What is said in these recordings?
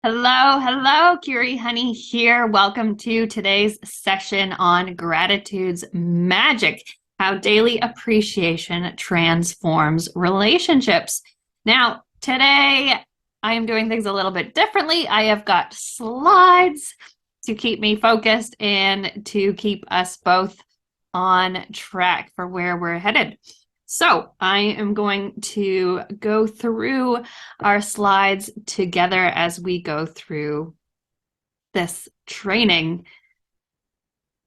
Hello, Kiri Honey here. Welcome to today's session on gratitude's magic, how daily appreciation transforms relationships. Now, today I am doing things a little bit differently. I have got slides to keep me focused and to keep us both on track for where we're headed. So I am going to go through our slides together as we go through this training.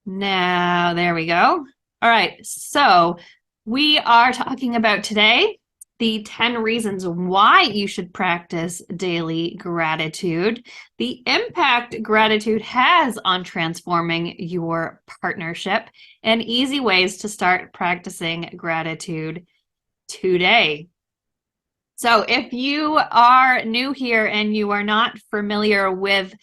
Now, there we go. All right, so we are talking about today the 10 reasons why you should practice daily gratitude, the impact gratitude has on transforming your partnership, and easy ways to start practicing gratitude today. So if you are new here and you are not familiar with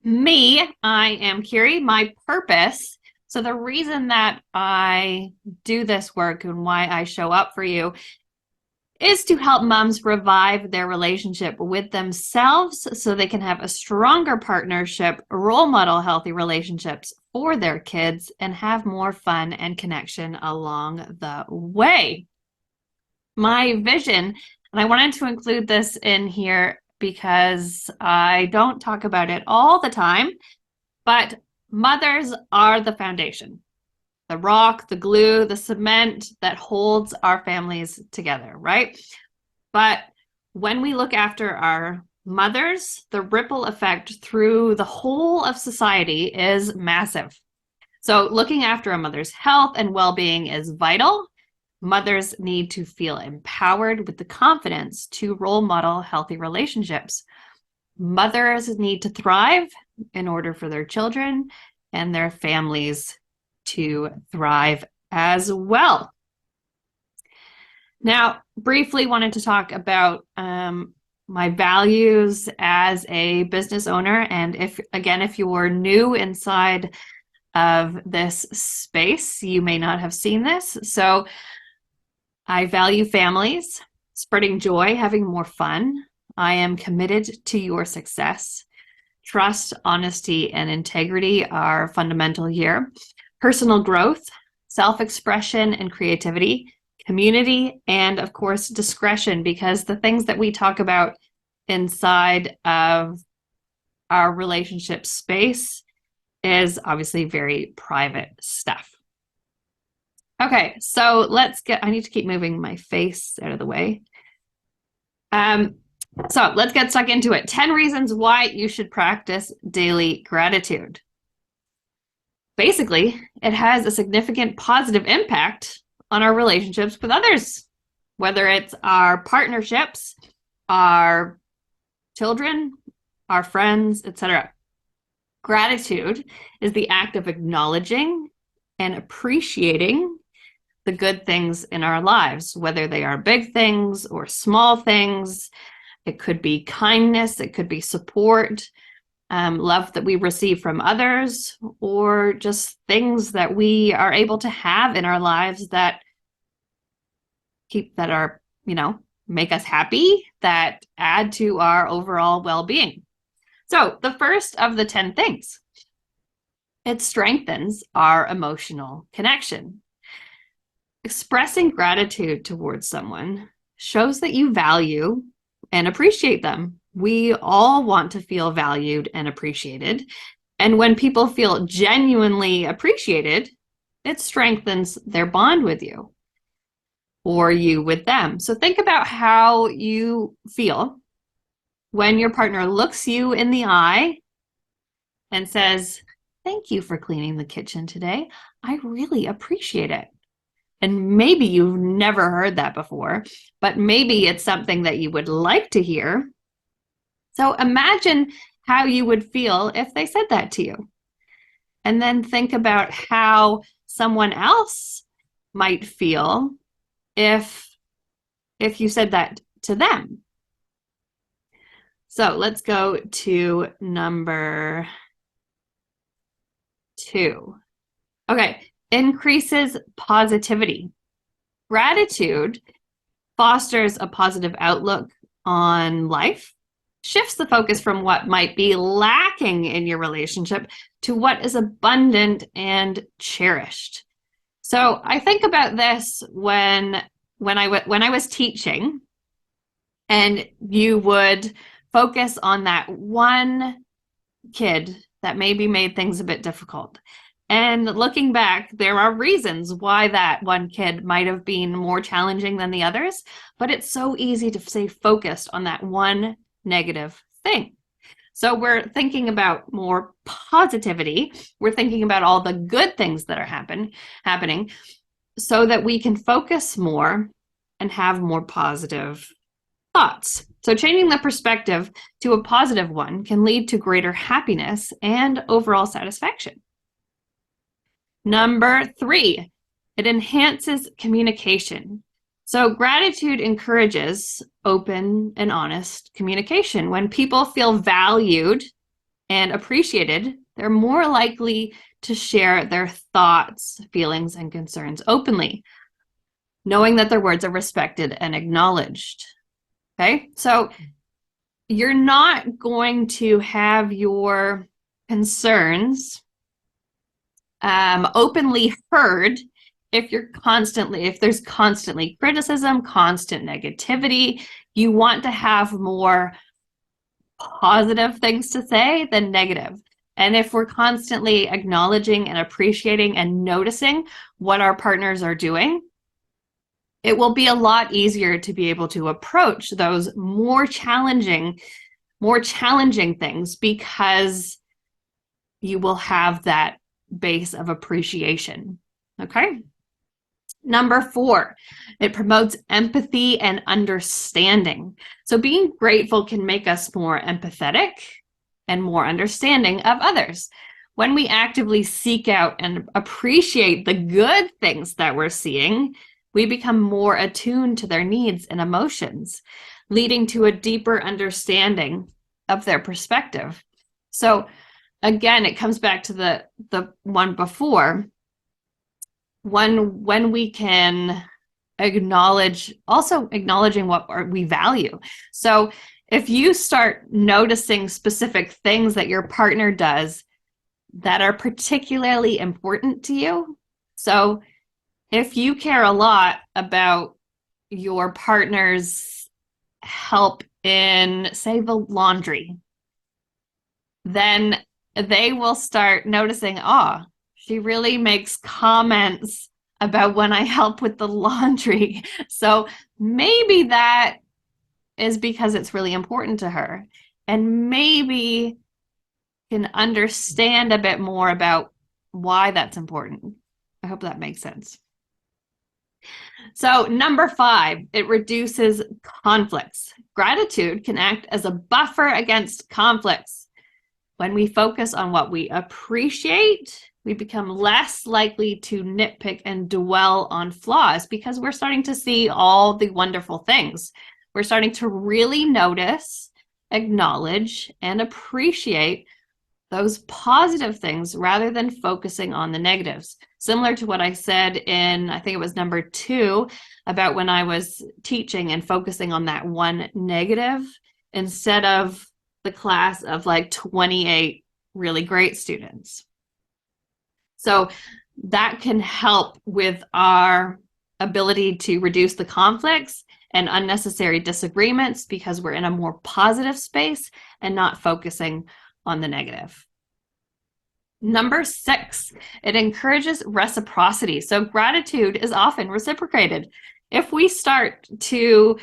me, I am Kiri. My purpose, so the reason that I do this work and why I show up for you is to help moms revive their relationship with themselves so they can have a stronger partnership, role model healthy relationships for their kids, and have more fun and connection along the way. My vision, and I wanted to include this in here because I don't talk about it all the time, but mothers are the foundation. The rock, the glue, the cement that holds our families together, right? But when we look after our mothers, the ripple effect through the whole of society is massive. So looking after a mother's health and well-being is vital. Mothers need to feel empowered with the confidence to role model healthy relationships. Mothers need to thrive in order for their children and their families to thrive as well. Now, briefly wanted to talk about my values as a business owner. And if you're new inside of this space, you may not have seen this. So I value families, spreading joy, having more fun. I am committed to your success. Trust, honesty, and integrity are fundamental here. Personal growth, self-expression and creativity, community, and of course, discretion, because the things that we talk about inside of our relationship space is obviously very private stuff. Okay, so I need to keep moving my face out of the way. So let's get stuck into it. 10 reasons why you should practice daily gratitude. Basically, it has a significant positive impact on our relationships with others, whether it's our partnerships, our children, our friends, etc. Gratitude is the act of acknowledging and appreciating the good things in our lives, whether they are big things or small things. It could be kindness, it could be support, love that we receive from others, or just things that we are able to have in our lives that make us happy, that add to our overall well-being. So the first of the 10 things, it strengthens our emotional connection. Expressing gratitude towards someone shows that you value and appreciate them. We all want to feel valued and appreciated. And when people feel genuinely appreciated, it strengthens their bond with you or you with them. So think about how you feel when your partner looks you in the eye and says, "Thank you for cleaning the kitchen today. I really appreciate it." And maybe you've never heard that before, but maybe it's something that you would like to hear. So imagine how you would feel if they said that to you. And then think about how someone else might feel if you said that to them. So let's go to number 2. Okay. Increases positivity. Gratitude fosters a positive outlook on life shifts the focus from what might be lacking in your relationship to what is abundant and cherished. So I think about this when I was teaching, and you would focus on that one kid that maybe made things a bit difficult. And looking back, there are reasons why that one kid might have been more challenging than the others, but it's so easy to stay focused on that one negative thing. So we're thinking about more positivity. We're thinking about all the good things that are happening so that we can focus more and have more positive thoughts. So changing the perspective to a positive one can lead to greater happiness and overall satisfaction. Number 3, it enhances communication. So gratitude encourages open and honest communication. When people feel valued and appreciated, they're more likely to share their thoughts, feelings, and concerns openly, knowing that their words are respected and acknowledged. Okay, so you're not going to have your concerns openly heard if there's constantly criticism, constant negativity. You want to have more positive things to say than negative. And if we're constantly acknowledging and appreciating and noticing what our partners are doing, it will be a lot easier to be able to approach those more challenging things, because you will have that base of appreciation. Okay. Number 4, it promotes empathy and understanding. So being grateful can make us more empathetic and more understanding of others. When we actively seek out and appreciate the good things that we're seeing, we become more attuned to their needs and emotions, leading to a deeper understanding of their perspective. So again, it comes back to the one before. When we can acknowledging what we value. So if you start noticing specific things that your partner does that are particularly important to you, so if you care a lot about your partner's help in, say, the laundry, then they will start noticing, she really makes comments about when I help with the laundry. So maybe that is because it's really important to her, and maybe can understand a bit more about why that's important. I hope that makes sense. So number 5, it reduces conflicts. Gratitude can act as a buffer against conflicts. When we focus on what we appreciate, we become less likely to nitpick and dwell on flaws, because we're starting to see all the wonderful things. We're starting to really notice, acknowledge, and appreciate those positive things rather than focusing on the negatives. Similar to what I said in, I think it was number 2, about when I was teaching and focusing on that one negative instead of the class of like 28 really great students. So that can help with our ability to reduce the conflicts and unnecessary disagreements, because we're in a more positive space and not focusing on the negative. Number 6, it encourages reciprocity. So gratitude is often reciprocated. If we start to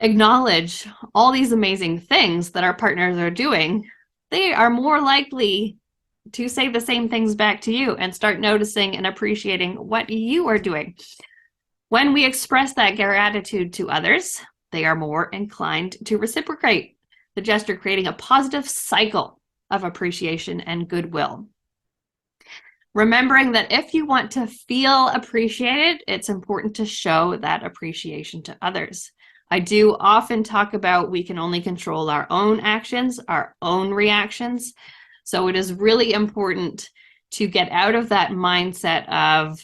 acknowledge all these amazing things that our partners are doing, they are more likely to say the same things back to you and start noticing and appreciating what you are doing. When we express that gratitude to others, they are more inclined to reciprocate the gesture, creating a positive cycle of appreciation and goodwill. Remembering that if you want to feel appreciated, it's important to show that appreciation to others. I do often talk about we can only control our own actions, our own reactions. So it is really important to get out of that mindset of,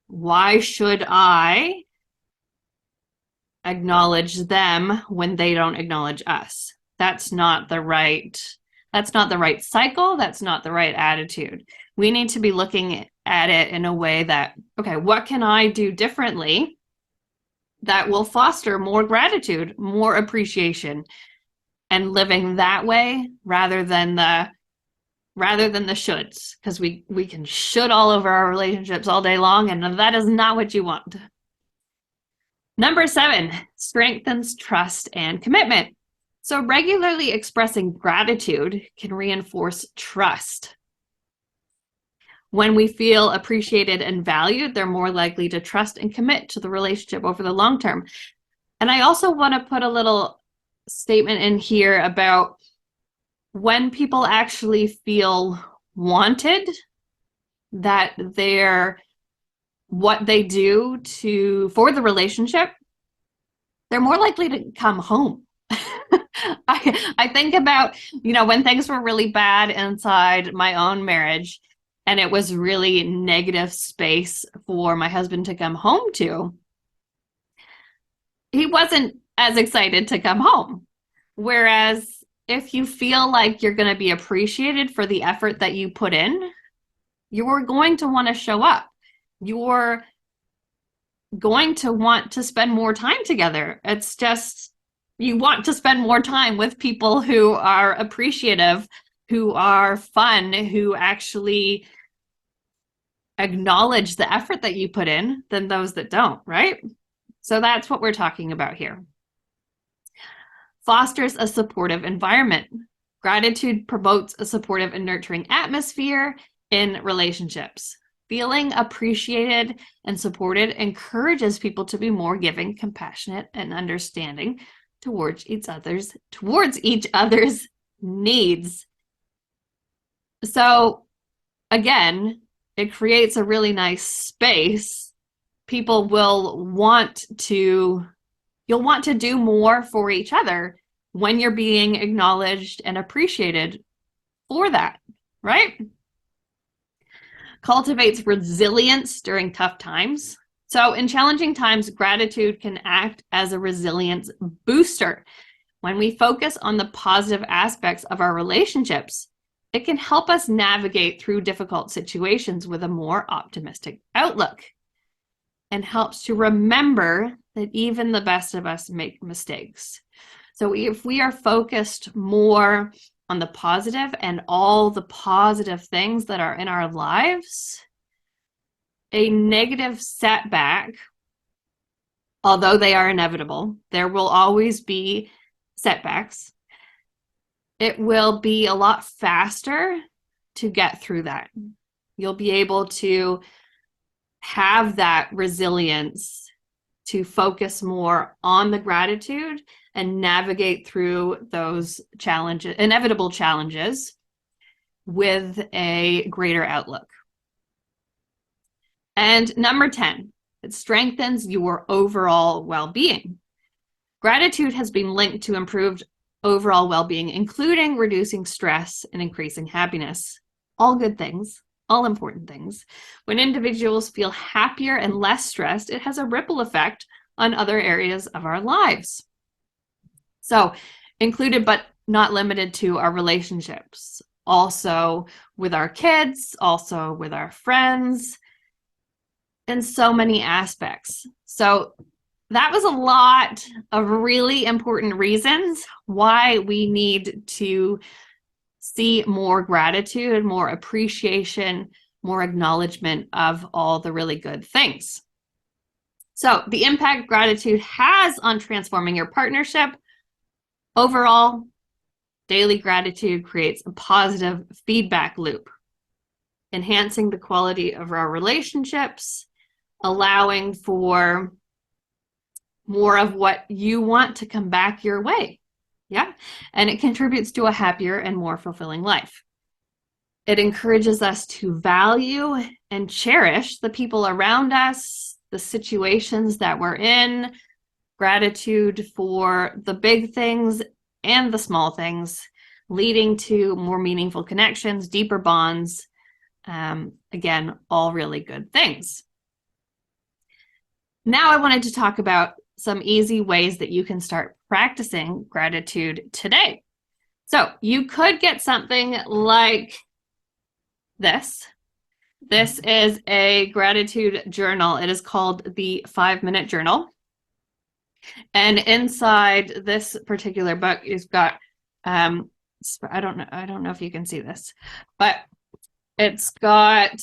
why should I acknowledge them when they don't acknowledge us? that's not the right cycle. That's not the right attitude. We need to be looking at it in a way that, okay, what can I do differently that will foster more gratitude, more appreciation, and living that way rather than the shoulds, because we can should all over our relationships all day long, and that is not what you want. Number 7, strengthens trust and commitment. So regularly expressing gratitude can reinforce trust. When we feel appreciated and valued, they're more likely to trust and commit to the relationship over the long term. And I also want to put a little statement in here about when people actually feel wanted, that what they do for the relationship, they're more likely to come home. I think about, when things were really bad inside my own marriage and it was really negative space for my husband to come home to, he wasn't as excited to come home. Whereas if you feel like you're going to be appreciated for the effort that you put in, you're going to want to show up. You're going to want to spend more time together. It's just, you want to spend more time with people who are appreciative, who are fun, who actually acknowledge the effort that you put in than those that don't, right? So that's what we're talking about here. Fosters a supportive environment. Gratitude promotes a supportive and nurturing atmosphere in relationships. Feeling appreciated and supported encourages people to be more giving, compassionate, and understanding towards each other's needs. So again, it creates a really nice space. People you'll want to do more for each other when you're being acknowledged and appreciated for that, right? Cultivates resilience during tough times. So in challenging times, gratitude can act as a resilience booster. When we focus on the positive aspects of our relationships, it can help us navigate through difficult situations with a more optimistic outlook, and helps to remember that even the best of us make mistakes. So if we are focused more on the positive and all the positive things that are in our lives, a negative setback, although they are inevitable, there will always be setbacks. It will be a lot faster to get through that. You'll be able to have that resilience to focus more on the gratitude and navigate through those inevitable challenges with a greater outlook. And number 10, it strengthens your overall well-being. Gratitude has been linked to improved overall well-being, including reducing stress and increasing happiness. All good things, all important things. When individuals feel happier and less stressed, it has a ripple effect on other areas of our lives. So, included but not limited to our relationships, also with our kids, also with our friends, in so many aspects. So that was a lot of really important reasons why we need to see more gratitude, more appreciation, more acknowledgement of all the really good things. So the impact gratitude has on transforming your partnership. Overall, daily gratitude creates a positive feedback loop, enhancing the quality of our relationships, allowing for more of what you want to come back your way. Yeah. And it contributes to a happier and more fulfilling life. It encourages us to value and cherish the people around us, the situations that we're in, gratitude for the big things and the small things, leading to more meaningful connections, deeper bonds. Again, all really good things. Now I wanted to talk about some easy ways that you can start practicing gratitude today. So you could get something like this. This is a gratitude journal. It is called the 5-Minute Journal. And inside this particular book, you've got, I don't know if you can see this, but it's got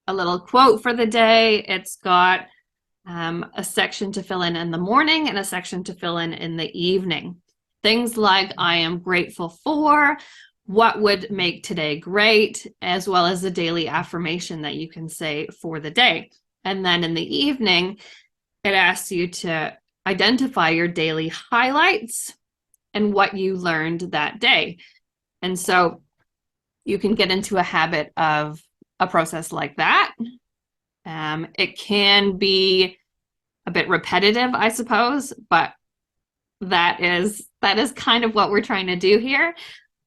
a little quote for the day. It's got a section to fill in the morning and a section to fill in the evening. Things like I am grateful for, what would make today great, as well as a daily affirmation that you can say for the day. And then in the evening, it asks you to identify your daily highlights and what you learned that day. And so you can get into a habit of a process like that. It can be a bit repetitive, I suppose, but that is kind of what we're trying to do here.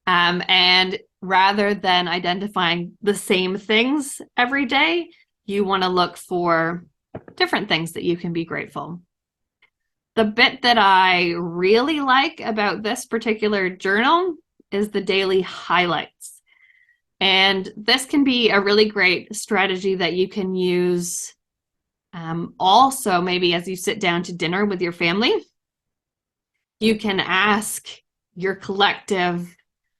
And rather than identifying the same things every day, you want to look for different things that you can be grateful. The bit that I really like about this particular journal is the daily highlights. And this can be a really great strategy that you can use also maybe as you sit down to dinner with your family. You can ask your collective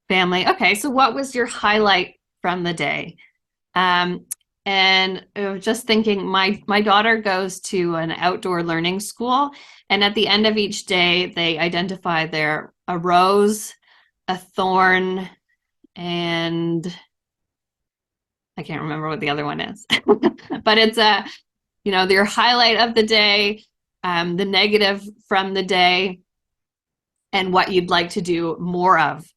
family, okay, so what was your highlight from the day? And I was just thinking, my daughter goes to an outdoor learning school, and at the end of each day, they identify a rose, a thorn, and I can't remember what the other one is, but it's their highlight of the day, the negative from the day, and what you'd like to do more of.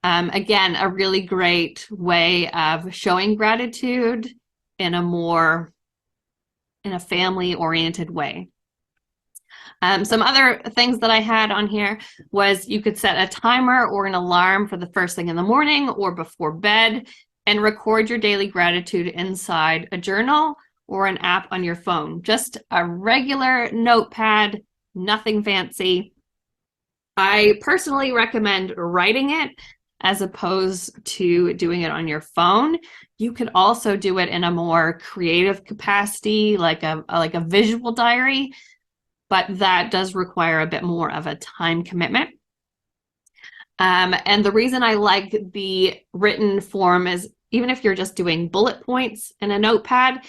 Again, a really great way of showing gratitude in a family-oriented way. Some other things that I had on here was you could set a timer or an alarm for the first thing in the morning or before bed and record your daily gratitude inside a journal or an app on your phone. Just a regular notepad, nothing fancy. I personally recommend writing it as opposed to doing it on your phone. You could also do it in a more creative capacity, like a visual diary, but that does require a bit more of a time commitment. And the reason I like the written form is even if you're just doing bullet points in a notepad,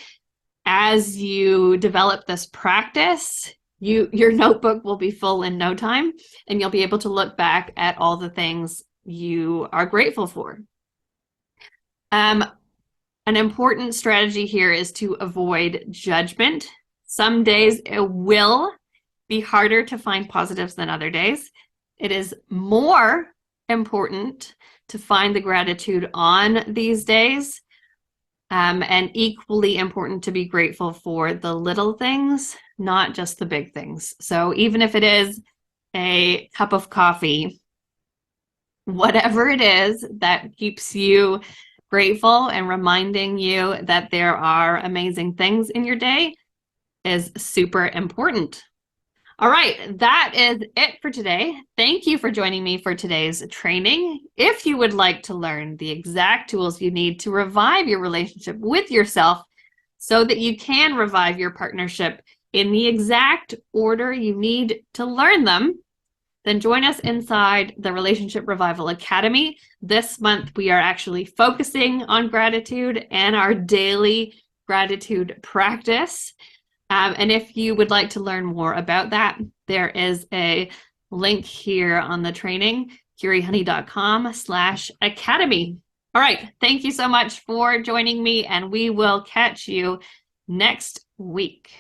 as you develop this practice, your notebook will be full in no time, and you'll be able to look back at all the things you are grateful for. An important strategy here is to avoid judgment. Some days it will be harder to find positives than other days. It is more important to find the gratitude on these days, and equally important to be grateful for the little things, not just the big things. So even if it is a cup of coffee, whatever it is that keeps you grateful and reminding you that there are amazing things in your day is super important. All right, that is it for today. Thank you for joining me for today's training. If you would like to learn the exact tools you need to revive your relationship with yourself so that you can revive your partnership in the exact order you need to learn them, then join us inside the Relationship Revival Academy. This month, we are actually focusing on gratitude and our daily gratitude practice. And if you would like to learn more about that, there is a link here on the training, kirihoney.com/academy. All right. Thank you so much for joining me, and we will catch you next week.